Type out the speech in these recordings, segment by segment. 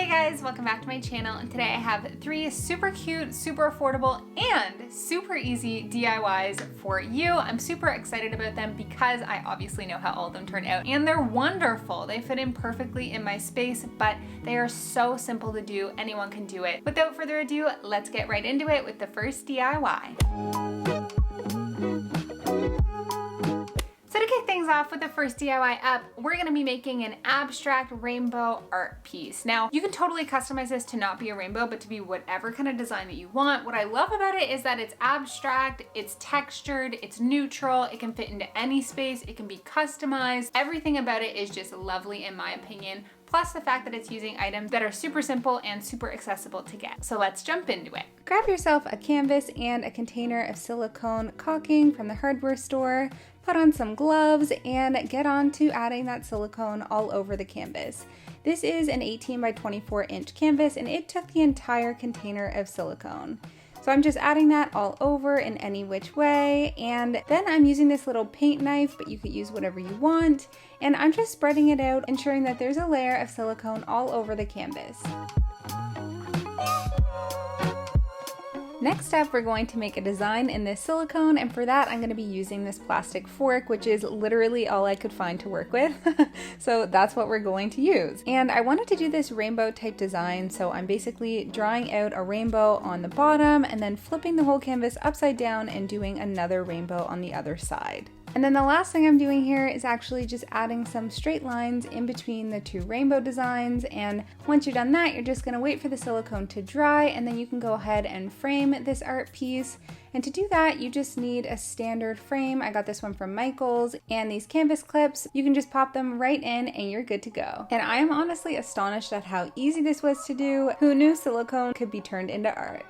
Hey guys, welcome back to my channel, and today I have 3 super cute, super affordable, and super easy DIYs for you. I'm super excited about them because I obviously know how all of them turn out, and they're wonderful. They fit in perfectly in my space, but they are so simple to do. Anyone can do it. Without further ado, let's get right into it with the first DIY. So to kick things off with the first DIY up, we're gonna be making an abstract rainbow art piece. Now, you can totally customize this to not be a rainbow, but to be whatever kind of design that you want. What I love about it is that it's abstract, it's textured, it's neutral, it can fit into any space, it can be customized. Everything about it is just lovely in my opinion. Plus the fact that it's using items that are super simple and super accessible to get. So let's jump into it. Grab yourself a canvas and a container of silicone caulking from the hardware store. Put on some gloves and get on to adding that silicone all over the canvas. This is an 18 by 24 inch canvas and it took the entire container of silicone. So I'm just adding that all over in any which way, and then I'm using this little paint knife, but you could use whatever you want, and I'm just spreading it out, ensuring that there's a layer of silicone all over the canvas. Next up, we're going to make a design in this silicone, and for that I'm going to be using this plastic fork, which is literally all I could find to work with. So that's what we're going to use. And I wanted to do this rainbow type design, so I'm basically drawing out a rainbow on the bottom and then flipping the whole canvas upside down and doing another rainbow on the other side. And then the last thing I'm doing here is actually just adding some straight lines in between the 2 rainbow designs, and once you're done that, you're just gonna wait for the silicone to dry, and then you can go ahead and frame this art piece. And to do that, you just need a standard frame. I got this one from Michael's, and these canvas clips, you can just pop them right in and you're good to go. And I am honestly astonished at how easy this was to do. Who knew silicone could be turned into art?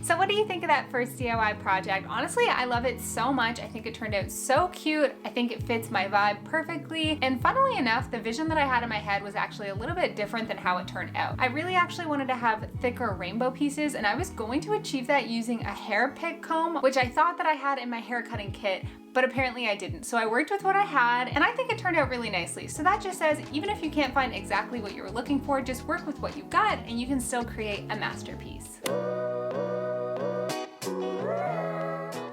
So what do you think of that first DIY project? Honestly, I love it so much. I think it turned out so cute. I think it fits my vibe perfectly. And funnily enough, the vision that I had in my head was actually a little bit different than how it turned out. I really actually wanted to have thicker rainbow pieces, and I was going to achieve that using a hair pick comb, which I thought that I had in my hair cutting kit, but apparently I didn't. So I worked with what I had, and I think it turned out really nicely. So that just says, even if you can't find exactly what you were looking for, just work with what you've got and you can still create a masterpiece.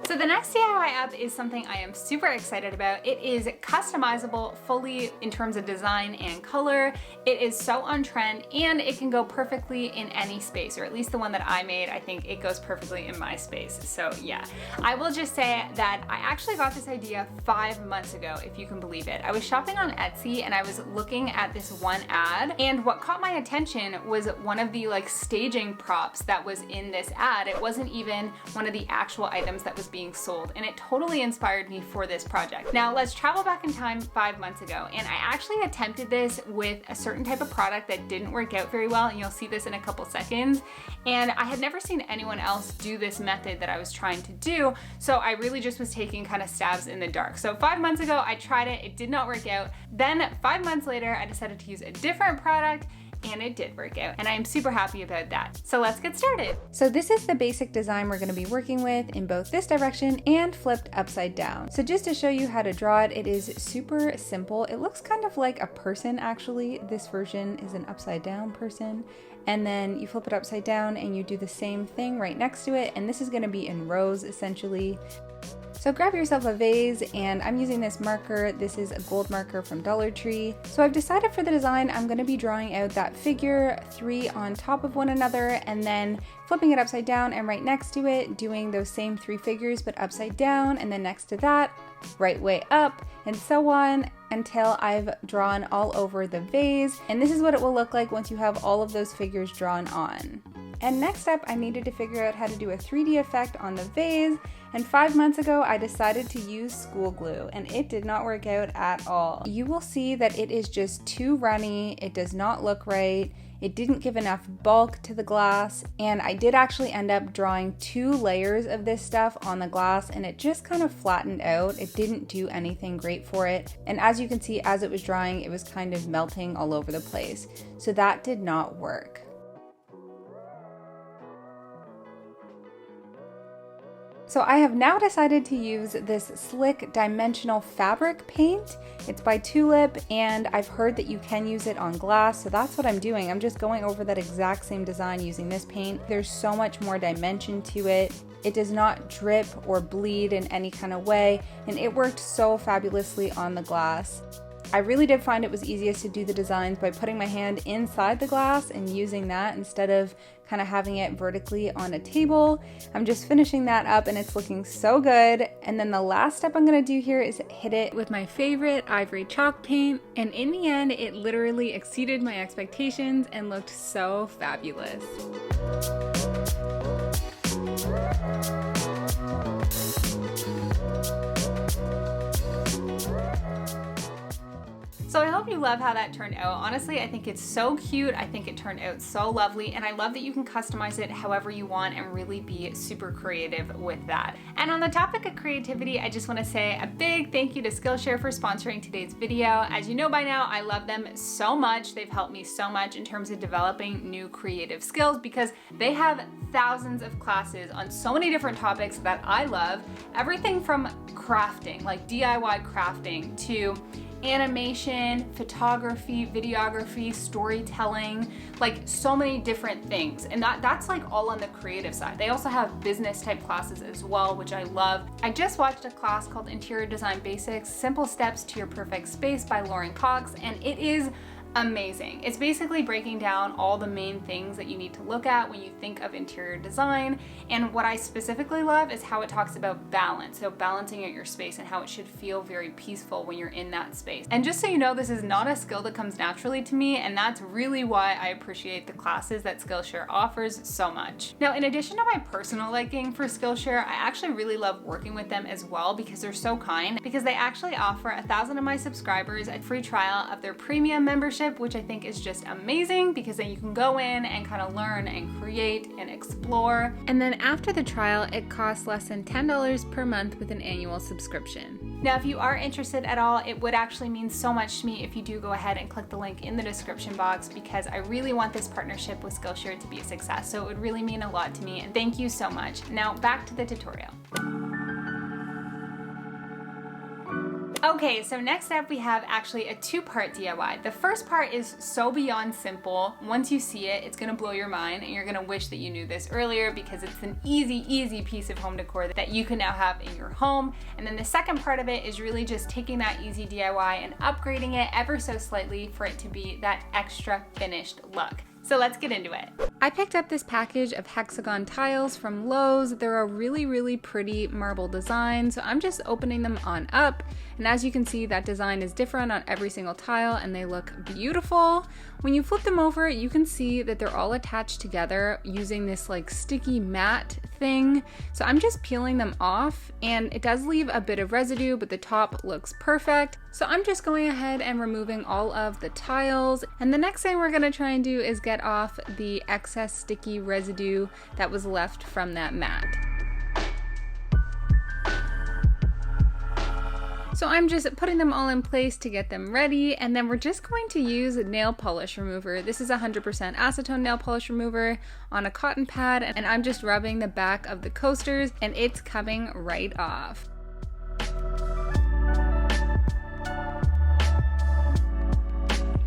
So the next DIY up is something I am super excited about. It is customizable fully in terms of design and color. It is so on trend, and it can go perfectly in any space, or at least the one that I made, I think it goes perfectly in my space. So yeah, I will just say that I actually got this idea 5 months ago, if you can believe it. I was shopping on Etsy and I was looking at this one ad, and what caught my attention was one of the staging props that was in this ad. It wasn't even one of the actual items that was being sold, and it totally inspired me for this project. Now let's travel back in time 5 months ago, and I actually attempted this with a certain type of product that didn't work out very well, and you'll see this in a couple seconds. And I had never seen anyone else do this method that I was trying to do, so I really just was taking kind of stabs in the dark. So 5 months ago I tried it, it did not work out. Then 5 months later I decided to use a different product, and it did work out, and I'm super happy about that. So let's get started. So this is the basic design we're gonna be working with in both this direction and flipped upside down. So just to show you how to draw it, it is super simple. It looks kind of like a person actually. This version is an upside down person, and then you flip it upside down and you do the same thing right next to it, and this is gonna be in rows essentially. So grab yourself a vase, and I'm using this marker. This is a gold marker from Dollar Tree. So I've decided for the design, I'm gonna be drawing out that figure 3 on top of one another, and then flipping it upside down, and right next to it, doing those same 3 figures, but upside down, and then next to that, right way up, and so on, until I've drawn all over the vase. And this is what it will look like once you have all of those figures drawn on. And next up, I needed to figure out how to do a 3D effect on the vase, and 5 months ago I decided to use school glue, and it did not work out at all. You will see that it is just too runny, it does not look right, it didn't give enough bulk to the glass, and I did actually end up drawing 2 layers of this stuff on the glass, and it just kind of flattened out. It didn't do anything great for it, and as you can see, as it was drying, it was kind of melting all over the place. So that did not work. So I have now decided to use this slick dimensional fabric paint. It's by Tulip, and I've heard that you can use it on glass, so that's what I'm doing. I'm just going over that exact same design using this paint. There's so much more dimension to it. It does not drip or bleed in any kind of way, and it worked so fabulously on the glass. I really did find it was easiest to do the designs by putting my hand inside the glass and using that instead of kind of having it vertically on a table. I'm just finishing that up and it's looking so good. And then the last step I'm going to do here is hit it with my favorite ivory chalk paint. And in the end, it literally exceeded my expectations and looked so fabulous. So I hope you love how that turned out. Honestly, I think it's so cute. I think it turned out so lovely, and I love that you can customize it however you want and really be super creative with that. And on the topic of creativity, I just want to say a big thank you to Skillshare for sponsoring today's video. As you know by now, I love them so much. They've helped me so much in terms of developing new creative skills because they have thousands of classes on so many different topics that I love. Everything from crafting, like DIY crafting, to animation, photography, videography, storytelling, like so many different things. And that's like all on the creative side. They also have business type classes as well, which I love. I just watched a class called Interior Design Basics, Simple Steps to Your Perfect Space by Lauren Cox, and it is amazing. It's basically breaking down all the main things that you need to look at when you think of interior design. And what I specifically love is how it talks about balance. So balancing out your space and how it should feel very peaceful when you're in that space. And just so you know, this is not a skill that comes naturally to me, and that's really why I appreciate the classes that Skillshare offers so much. Now, in addition to my personal liking for Skillshare, I actually really love working with them as well because they're so kind, because they actually offer 1,000 of my subscribers a free trial of their premium membership, which I think is just amazing because then you can go in and kind of learn and create and explore. And then after the trial, it costs less than $10 per month with an annual subscription. Now, if you are interested at all, it would actually mean so much to me if you do go ahead and click the link in the description box, because I really want this partnership with Skillshare to be a success. So it would really mean a lot to me, and thank you so much. Now back to the tutorial. Okay, so next up we have actually a two-part DIY. The first part is so beyond simple. Once you see it, it's gonna blow your mind and you're gonna wish that you knew this earlier, because it's an easy piece of home decor that you can now have in your home. And then the second part of it is really just taking that easy DIY and upgrading it ever so slightly for it to be that extra finished look. So let's get into it. I picked up this package of hexagon tiles from Lowe's. They're a really pretty marble design, so I'm just opening them on up. And as you can see, that design is different on every single tile and they look beautiful. When you flip them over, you can see that they're all attached together using this like sticky mat thing. So I'm just peeling them off, and it does leave a bit of residue, but the top looks perfect. So I'm just going ahead and removing all of the tiles. And the next thing we're gonna try and do is get off the excess sticky residue that was left from that mat. So I'm just putting them all in place to get them ready, and then we're just going to use nail polish remover. This is 100% acetone nail polish remover on a cotton pad, and I'm just rubbing the back of the coasters and it's coming right off.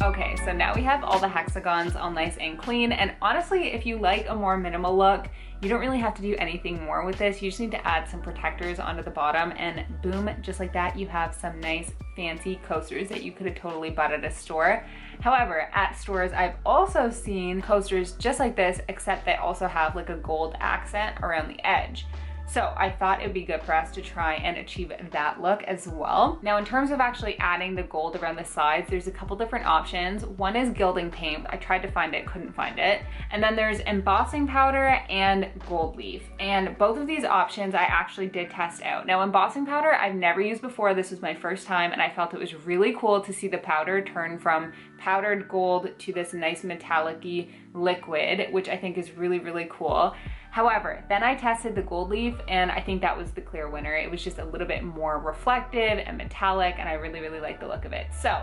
Okay, so now we have all the hexagons all nice and clean, and honestly, if you like a more minimal look, you don't really have to do anything more with this. You just need to add some protectors onto the bottom, and boom, just like that, you have some nice fancy coasters that you could have totally bought at a store. However, at stores, I've also seen coasters just like this, except they also have like a gold accent around the edge. So I thought it would be good for us to try and achieve that look as well. Now, in terms of actually adding the gold around the sides, there's a couple different options. One is gilding paint. I tried to find it, couldn't find it. And then there's embossing powder and gold leaf. And both of these options I actually did test out. Now, embossing powder I've never used before. This was my first time, and I felt it was really cool to see the powder turn from powdered gold to this nice metallic-y liquid, which I think is really cool. However, then I tested the gold leaf, and I think that was the clear winner. It was just a little bit more reflective and metallic, and I really like the look of it. So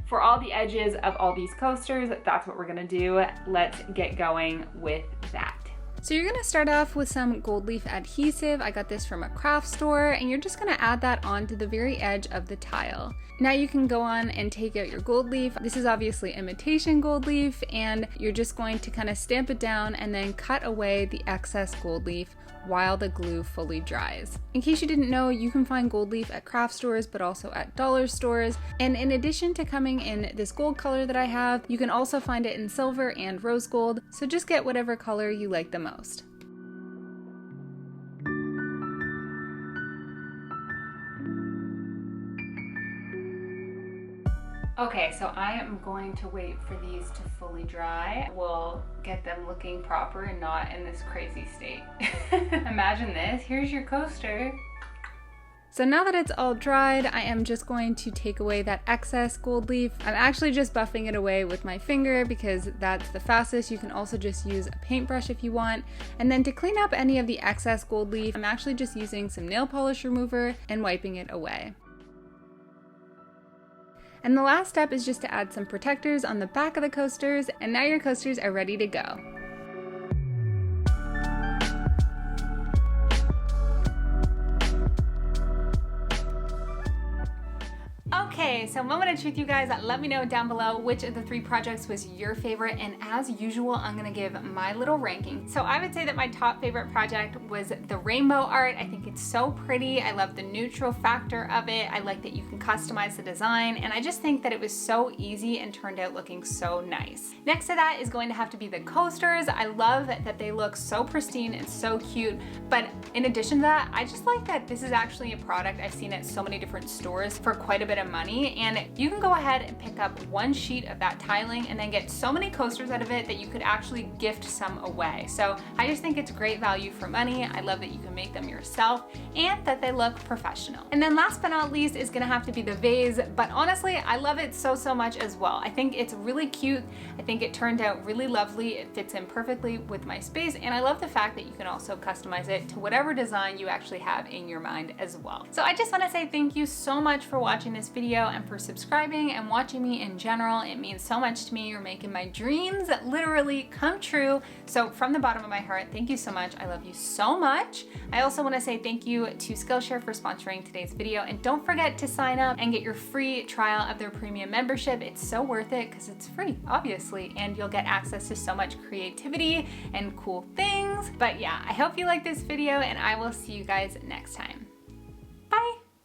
for all the edges of all these coasters, that's what we're gonna do. Let's get going with that. So you're gonna start off with some gold leaf adhesive. I got this from a craft store, and you're just gonna add that onto the very edge of the tile. Now you can go on and take out your gold leaf. This is obviously imitation gold leaf, and you're just going to kind of stamp it down and then cut away the excess gold leaf while the glue fully dries. In case you didn't know, you can find gold leaf at craft stores, but also at dollar stores. And in addition to coming in this gold color that I have, you can also find it in silver and rose gold. So just get whatever color you like the most. Okay, so I am going to wait for these to fully dry. We'll get them looking proper and not in this crazy state. Imagine this, here's your coaster. So now that it's all dried, I am just going to take away that excess gold leaf. I'm actually just buffing it away with my finger because that's the fastest. You can also just use a paintbrush if you want. And then to clean up any of the excess gold leaf, I'm actually just using some nail polish remover and wiping it away. And the last step is just to add some protectors on the back of the coasters, and now your coasters are ready to go. Okay, so moment of truth, you guys. Let me know down below which of the 3 projects was your favorite, and as usual, I'm gonna give my little ranking. So I would say that my top favorite project was the rainbow art. I think it's so pretty. I love the neutral factor of it. I like that you can customize the design, and I just think that it was so easy and turned out looking so nice. Next to that is going to have to be the coasters. I love that they look so pristine and so cute, but in addition to that, I just like that this is actually a product I've seen at so many different stores for quite a bit of money, and you can go ahead and pick up 1 sheet of that tiling and then get so many coasters out of it that you could actually gift some away. So I just think it's great value for money. I love that you can make them yourself and that they look professional. And then last but not least is gonna have to be the vase, but honestly, I love it so much as well. I think it's really cute. I think it turned out really lovely. It fits in perfectly with my space, and I love the fact that you can also customize it to whatever design you actually have in your mind as well. So I just wanna say thank you so much for watching this video and for subscribing and watching me in general. It means so much to me. You're making my dreams literally come true. So from the bottom of my heart, thank you so much. I love you so much. I also want to say thank you to Skillshare for sponsoring today's video, and don't forget to sign up and get your free trial of their premium membership. It's so worth it because it's free, obviously, and you'll get access to so much creativity and cool things. But yeah, I hope you like this video, and I will see you guys next time.